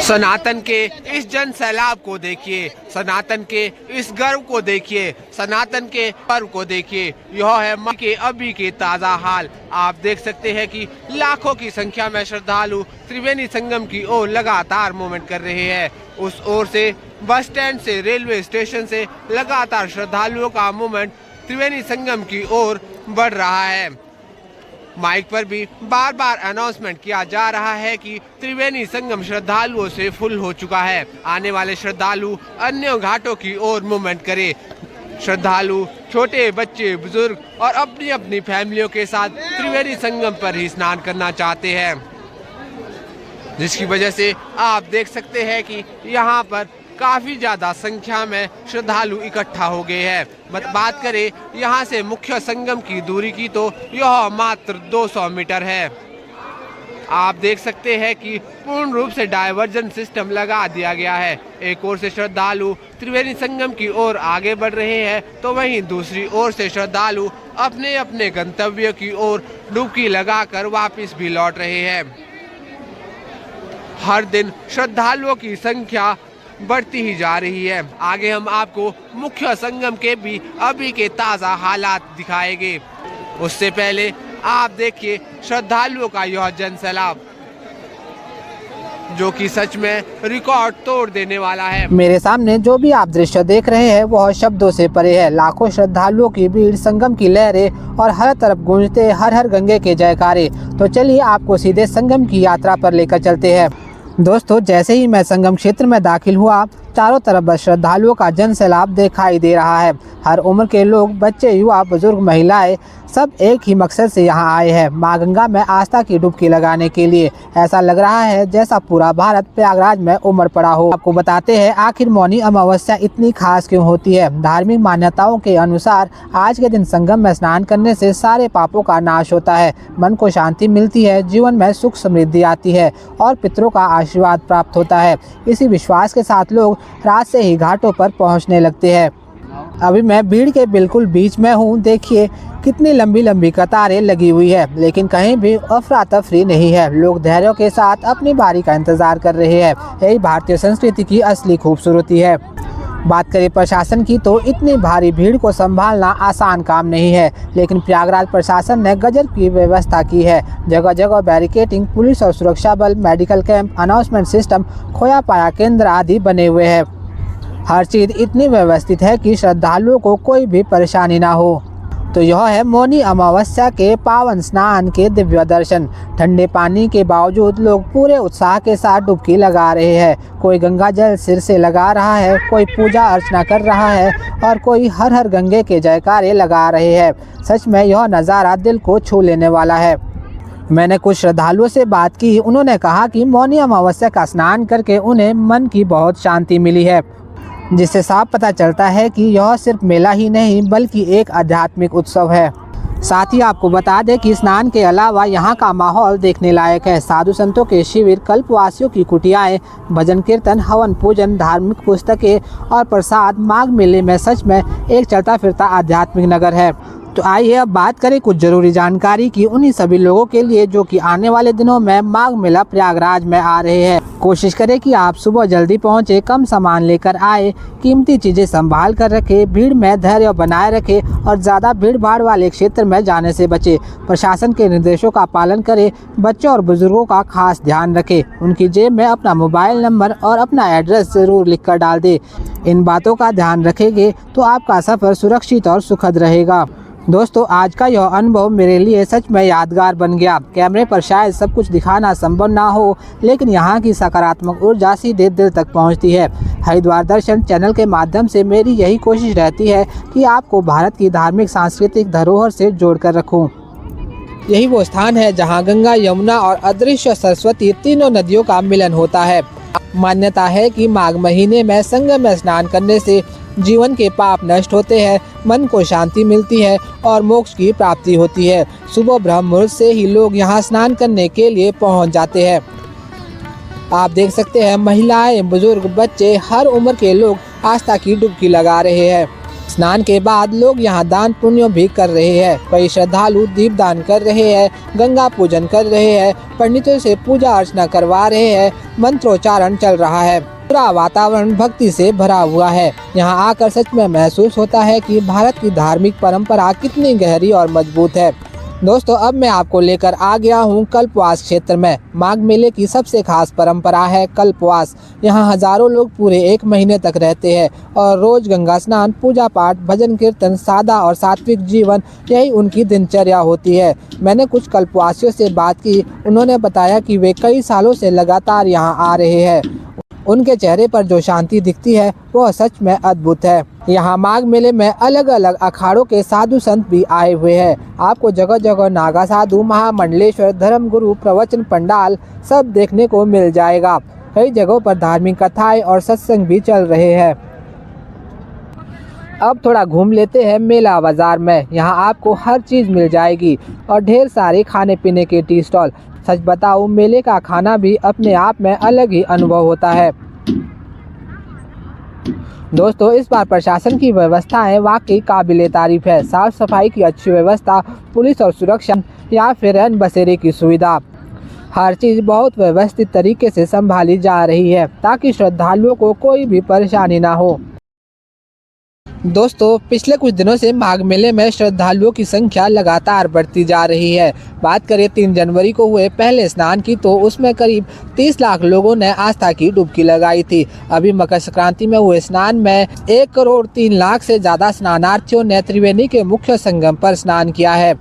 सनातन के इस जन सैलाब को देखिए, सनातन के इस गर्व को देखिए, सनातन के पर्व को देखिए। यह है माँ के अभी के ताज़ा हाल। आप देख सकते हैं कि लाखों की संख्या में श्रद्धालु त्रिवेणी संगम की ओर लगातार मूवमेंट कर रहे हैं। उस ओर से बस स्टैंड से रेलवे स्टेशन से लगातार श्रद्धालुओं का मूवमेंट त्रिवेणी संगम की ओर बढ़ रहा है। माइक पर भी बार बार अनाउंसमेंट किया जा रहा है कि त्रिवेणी संगम श्रद्धालुओं से फुल हो चुका है। आने वाले श्रद्धालु अन्य घाटों की ओर मूवमेंट करें। श्रद्धालु छोटे बच्चे, बुजुर्ग और अपनी अपनी फैमिलियों के साथ त्रिवेणी संगम पर ही स्नान करना चाहते हैं, जिसकी वजह से आप देख सकते हैं कि यहाँ पर काफी ज्यादा संख्या में श्रद्धालु इकट्ठा हो गए हैं। बात करें यहाँ से मुख्य संगम की दूरी की तो यह मात्र 200 मीटर है। आप देख सकते हैं कि पूर्ण रूप से डायवर्जन सिस्टम लगा दिया गया है। एक ओर से श्रद्धालु त्रिवेणी संगम की ओर आगे बढ़ रहे हैं तो वहीं दूसरी ओर से श्रद्धालु अपने अपने गंतव्य की ओर डुबकी लगाकर वापस भी लौट रहे हैं। हर दिन श्रद्धालुओं की संख्या बढ़ती ही जा रही है। आगे हम आपको मुख्य संगम के भी अभी के ताज़ा हालात दिखाएंगे। उससे पहले आप देखिए श्रद्धालुओं का यह जनसैलाब, जो कि सच में रिकॉर्ड तोड़ देने वाला है। मेरे सामने जो भी आप दृश्य देख रहे हैं वह शब्दों से परे है। लाखों श्रद्धालुओं की भीड़, संगम की लहरें और हर तरफ गूंजते हर हर गंगे के जयकारे। तो चलिए आपको सीधे संगम की यात्रा पर लेकर चलते हैं। दोस्तों, जैसे ही मैं संगम क्षेत्र में दाखिल हुआ, चारों तरफ बस श्रद्धालुओं का जनसैलाब दिखाई दे रहा है। हर उम्र के लोग, बच्चे, युवा, बुजुर्ग, महिलाएं सब एक ही मकसद से यहाँ आए हैं, माँ गंगा में आस्था की डुबकी लगाने के लिए। ऐसा लग रहा है जैसा पूरा भारत प्रयागराज में उमड़ पड़ा हो। आपको बताते हैं आखिर मौनी अमावस्या इतनी खास क्यों होती है। धार्मिक मान्यताओं के अनुसार आज के दिन संगम में स्नान करने से सारे पापों का नाश होता है, मन को शांति मिलती है, जीवन में सुख समृद्धि आती है और पितरों का आशीर्वाद प्राप्त होता है। इसी विश्वास के साथ लोग रात से ही घाटों पर पहुंचने लगते हैं। अभी मैं भीड़ के बिल्कुल बीच में हूं। देखिए कितनी लंबी लंबी कतारें लगी हुई है, लेकिन कहीं भी अफरा तफरी नहीं है। लोग धैर्य के साथ अपनी बारी का इंतजार कर रहे हैं। यही भारतीय संस्कृति की असली खूबसूरती है। बात करें प्रशासन की तो इतनी भारी भीड़ को संभालना आसान काम नहीं है, लेकिन प्रयागराज प्रशासन ने गजब की व्यवस्था की है। जगह जगह बैरिकेडिंग, पुलिस और सुरक्षा बल, मेडिकल कैंप, अनाउंसमेंट सिस्टम, खोया पाया केंद्र आदि बने हुए हैं। हर चीज इतनी व्यवस्थित है कि श्रद्धालुओं को कोई भी परेशानी ना हो। तो यह है मौनी अमावस्या के पावन स्नान के दिव्य दर्शन। ठंडे पानी के बावजूद लोग पूरे उत्साह के साथ डुबकी लगा रहे हैं। कोई गंगा जल सिर से लगा रहा है, कोई पूजा अर्चना कर रहा है और कोई हर हर गंगे के जयकारे लगा रहे हैं। सच में यह नज़ारा दिल को छू लेने वाला है। मैंने कुछ श्रद्धालुओं से बात की। उन्होंने कहा कि मौनी अमावस्या का स्नान करके उन्हें मन की बहुत शांति मिली है, जिससे साफ पता चलता है कि यह सिर्फ मेला ही नहीं बल्कि एक आध्यात्मिक उत्सव है। साथ ही आपको बता दें कि स्नान के अलावा यहाँ का माहौल देखने लायक है। साधु संतों के शिविर, कल्पवासियों की कुटियाएं, भजन कीर्तन, हवन पूजन, धार्मिक पुस्तकें और प्रसाद। माघ मेले में सच में एक चलता फिरता आध्यात्मिक नगर है। तो आइए अब बात करें कुछ जरूरी जानकारी की उन्हीं सभी लोगों के लिए जो कि आने वाले दिनों में माघ मेला प्रयागराज में आ रहे हैं। कोशिश करें कि आप सुबह जल्दी पहुंचे, कम सामान लेकर आए, कीमती चीजें संभाल कर रखें, भीड़ में धैर्य बनाए रखें और ज़्यादा भीड़ भाड़ वाले क्षेत्र में जाने से बचें। प्रशासन के निर्देशों का पालन करें। बच्चों और बुजुर्गों का खास ध्यान रखें। उनकी जेब में अपना मोबाइल नंबर और अपना एड्रेस जरूर लिख कर डाल दें। इन बातों का ध्यान रखेंगे तो आपका सफ़र सुरक्षित और सुखद रहेगा। दोस्तों, आज का यह अनुभव मेरे लिए सच में यादगार बन गया। कैमरे पर शायद सब कुछ दिखाना संभव ना हो, लेकिन यहाँ की सकारात्मक ऊर्जा सीधे दिल तक पहुँचती है। हरिद्वार दर्शन चैनल के माध्यम से मेरी यही कोशिश रहती है कि आपको भारत की धार्मिक सांस्कृतिक धरोहर से जोड़कर रखूँ। यही वो स्थान है जहाँ गंगा, यमुना और अदृश्य सरस्वती तीनों नदियों का मिलन होता है। मान्यता है कि माघ महीने में संगम में स्नान करने से जीवन के पाप नष्ट होते हैं, मन को शांति मिलती है और मोक्ष की प्राप्ति होती है। सुबह ब्रह्म मुहूर्त से ही लोग यहाँ स्नान करने के लिए पहुँच जाते हैं। आप देख सकते हैं महिलाएं, बुजुर्ग, बच्चे, हर उम्र के लोग आस्था की डुबकी लगा रहे हैं। स्नान के बाद लोग यहाँ दान पुण्य भी कर रहे हैं। कई श्रद्धालु दीप दान कर रहे हैं, गंगा पूजन कर रहे हैं, पंडितों से पूजा अर्चना करवा रहे हैं, मंत्रोच्चारण चल रहा है। पूरा वातावरण भक्ति से भरा हुआ है। यहाँ आकर सच में महसूस होता है कि भारत की धार्मिक परंपरा कितनी गहरी और मजबूत है। दोस्तों, अब मैं आपको लेकर आ गया हूँ कल्पवास क्षेत्र में। माघ मेले की सबसे खास परंपरा है कल्पवास। यहाँ हजारों लोग पूरे 1 महीने तक रहते हैं और रोज गंगा स्नान, पूजा पाठ, भजन कीर्तन, सादा और सात्विक जीवन, यही उनकी दिनचर्या होती है। मैंने कुछ कल्पवासियों से बात की। उन्होंने बताया कि वे कई सालों से लगातार यहाँ आ रहे हैं। उनके चेहरे पर जो शांति दिखती है वह सच में अद्भुत है। यहाँ माघ मेले में अलग अलग अखाड़ों के साधु संत भी आए हुए हैं। आपको जगह जगह नागा साधु, महामंडलेश्वर, धर्मगुरु, प्रवचन पंडाल सब देखने को मिल जाएगा। कई जगहों पर धार्मिक कथाएं और सत्संग भी चल रहे हैं। अब थोड़ा घूम लेते हैं मेला बाजार में। यहाँ आपको हर चीज़ मिल जाएगी और ढेर सारे खाने पीने के टी स्टॉल। सच बताऊं, मेले का खाना भी अपने आप में अलग ही अनुभव होता है। दोस्तों, इस बार प्रशासन की व्यवस्थाएं वाकई काबिले तारीफ है। साफ सफाई की अच्छी व्यवस्था, पुलिस और सुरक्षा या फिर रैन बसेरे की सुविधा, हर चीज़ बहुत व्यवस्थित तरीके से संभाली जा रही है ताकि श्रद्धालुओं को कोई भी परेशानी ना हो। दोस्तों, पिछले कुछ दिनों से माघ मेले में श्रद्धालुओं की संख्या लगातार बढ़ती जा रही है। बात करें 3 जनवरी को हुए पहले स्नान की तो उसमें करीब 30 लाख लोगों ने आस्था की डुबकी लगाई थी। अभी मकर संक्रांति में हुए स्नान में 1 करोड़ 3 लाख से ज़्यादा स्नानार्थियों ने त्रिवेणी के मुख्य संगम पर स्नान किया है।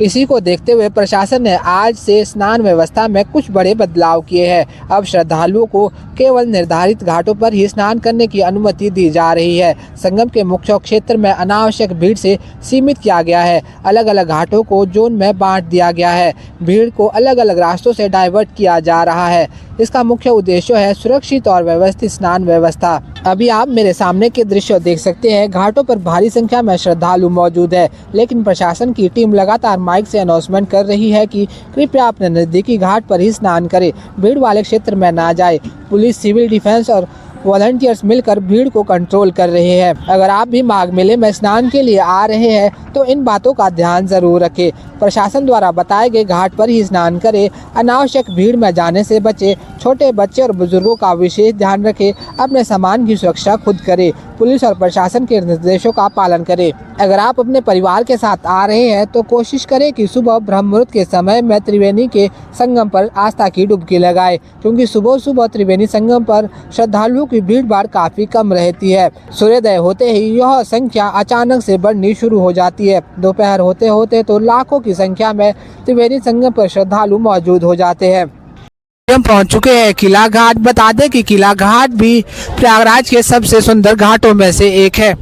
इसी को देखते हुए प्रशासन ने आज से स्नान व्यवस्था में कुछ बड़े बदलाव किए हैं। अब श्रद्धालुओं को केवल निर्धारित घाटों पर ही स्नान करने की अनुमति दी जा रही है। संगम के मुख्य क्षेत्र में अनावश्यक भीड़ से सीमित किया गया है। अलग अलग घाटों को जोन में बांट दिया गया है। भीड़ को अलग अलग रास्तों से डाइवर्ट किया जा रहा है। इसका मुख्य उद्देश्य है सुरक्षित और व्यवस्थित स्नान व्यवस्था। अभी आप मेरे सामने के दृश्य देख सकते हैं। घाटों पर भारी संख्या में श्रद्धालु मौजूद है, लेकिन प्रशासन की टीम लगातार माइक से अनाउंसमेंट कर रही है कि कृपया अपने नजदीकी घाट पर ही स्नान करें, भीड़ वाले क्षेत्र में ना जाए। पुलिस, सिविल डिफेंस और वॉलंटियर्स मिलकर भीड़ को कंट्रोल कर रहे हैं। अगर आप भी माघ मेले में स्नान के लिए आ रहे हैं तो इन बातों का ध्यान जरूर रखें। प्रशासन द्वारा बताए गए घाट पर ही स्नान करें, अनावश्यक भीड़ में जाने से बचें, छोटे बच्चे और बुजुर्गों का विशेष ध्यान रखें, अपने सामान की सुरक्षा खुद करें, पुलिस और प्रशासन के निर्देशों का पालन करें। अगर आप अपने परिवार के साथ आ रहे हैं तो कोशिश करें कि सुबह ब्रह्म मुहूर्त के समय में त्रिवेणी के संगम पर आस्था की डुबकी लगाएं, क्योंकि सुबह सुबह त्रिवेणी संगम पर श्रद्धालुओं की भीड़ भाड़ काफी कम रहती है। सूर्योदय होते ही यह संख्या अचानक से बढ़नी शुरू हो जाती है। दोपहर होते होते तो लाखों की संख्या में त्रिवेणी संगम पर श्रद्धालु मौजूद हो जाते हैं। हम पहुंच चुके हैं किला घाट। बता दें कि किला घाट भी प्रयागराज के सबसे सुंदर घाटों में से एक है।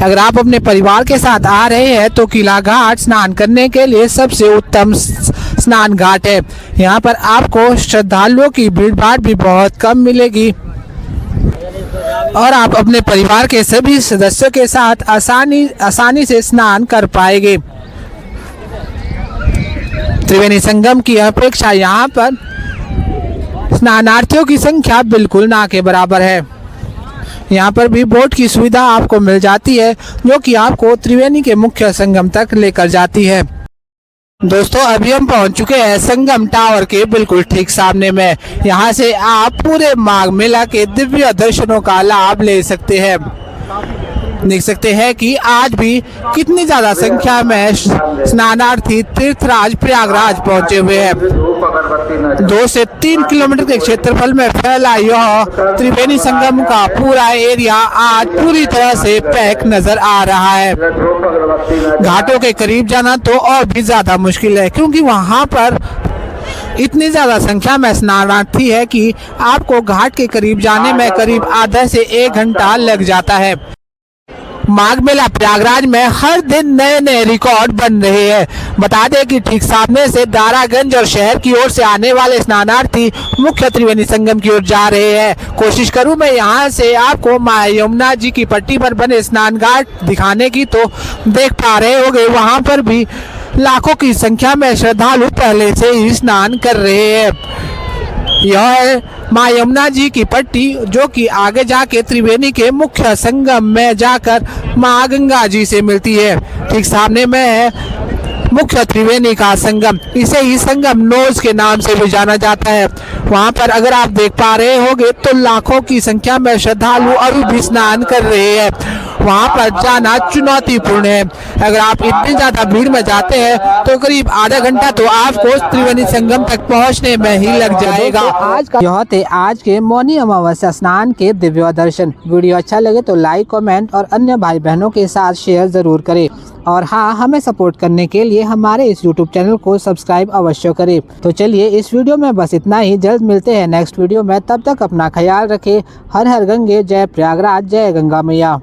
अगर आप अपने परिवार के साथ आ रहे हैं तो किला घाट स्नान करने के लिए सबसे उत्तम स्नान घाट है। यहाँ पर आपको श्रद्धालुओं की भीड़ भाड़ भी बहुत कम मिलेगी और आप अपने परिवार के सभी सदस्यों के साथ आसानी से स्नान कर पाएंगे। त्रिवेणी संगम की अपेक्षा यहाँ पर स्नानार्थियों की संख्या बिल्कुल ना के बराबर है। यहाँ पर भी बोट की सुविधा आपको मिल जाती है, जो कि आपको त्रिवेणी के मुख्य संगम तक लेकर जाती है। दोस्तों, अभी हम पहुंच चुके हैं संगम टावर के बिल्कुल ठीक सामने में। यहाँ से आप पूरे माघ मेला के दिव्य दर्शनों का लाभ ले सकते हैं। देख सकते हैं कि आज भी कितनी ज्यादा संख्या में स्नानार्थी तीर्थराज प्रयागराज पहुंचे हुए हैं। 2 से 3 किलोमीटर के क्षेत्रफल में फैला यह त्रिवेणी संगम का पूरा एरिया आज पूरी तरह से पैक नजर आ रहा है। घाटों के करीब जाना तो और भी ज्यादा मुश्किल है, क्योंकि वहां पर इतनी ज्यादा संख्या में स्नानार्थी है कि आपको घाट के करीब जाने में करीब आधा से 1 घंटा लग जाता है। माघ मेला प्रयागराज में हर दिन नए नए रिकॉर्ड बन रहे हैं। बता दें कि ठीक सामने से दारागंज और शहर की ओर से आने वाले स्नानार्थी मुख्य त्रिवेणी संगम की ओर जा रहे हैं। कोशिश करूं मैं यहां से आपको मां यमुना जी की पट्टी पर बने स्नान घाट दिखाने की, तो देख पा रहे होंगे वहां पर भी लाखों की संख्या में श्रद्धालु पहले से ही स्नान कर रहे हैं। यह है माँ यमुना जी की पट्टी, जो कि आगे जाके त्रिवेणी के मुख्य संगम में जाकर माँ गंगा जी से मिलती है। ठीक सामने में है मुख्य त्रिवेणी का संगम, इसे ही संगम नोज के नाम से भी जाना जाता है। वहाँ पर अगर आप देख पा रहे होंगे तो लाखों की संख्या में श्रद्धालु अभी भी स्नान कर रहे हैं। वहाँ पर जाना चुनौतीपूर्ण है। अगर आप इतनी ज्यादा भीड़ में जाते हैं तो करीब आधा घंटा तो आपको त्रिवेणी संगम तक पहुँचने में ही लग जाएगा। यह थे आज के मौनी अमावस्या स्नान के दिव्य दर्शन। वीडियो अच्छा लगे तो लाइक, कमेंट और अन्य भाई बहनों के साथ शेयर जरूर करें। और हाँ, हमें सपोर्ट करने के लिए हमारे इस YouTube चैनल को सब्सक्राइब अवश्य करें। तो चलिए इस वीडियो में बस इतना ही। जल्द मिलते हैं नेक्स्ट वीडियो में। तब तक अपना ख्याल रखें। हर हर गंगे, जय प्रयागराज, जय गंगा मैया।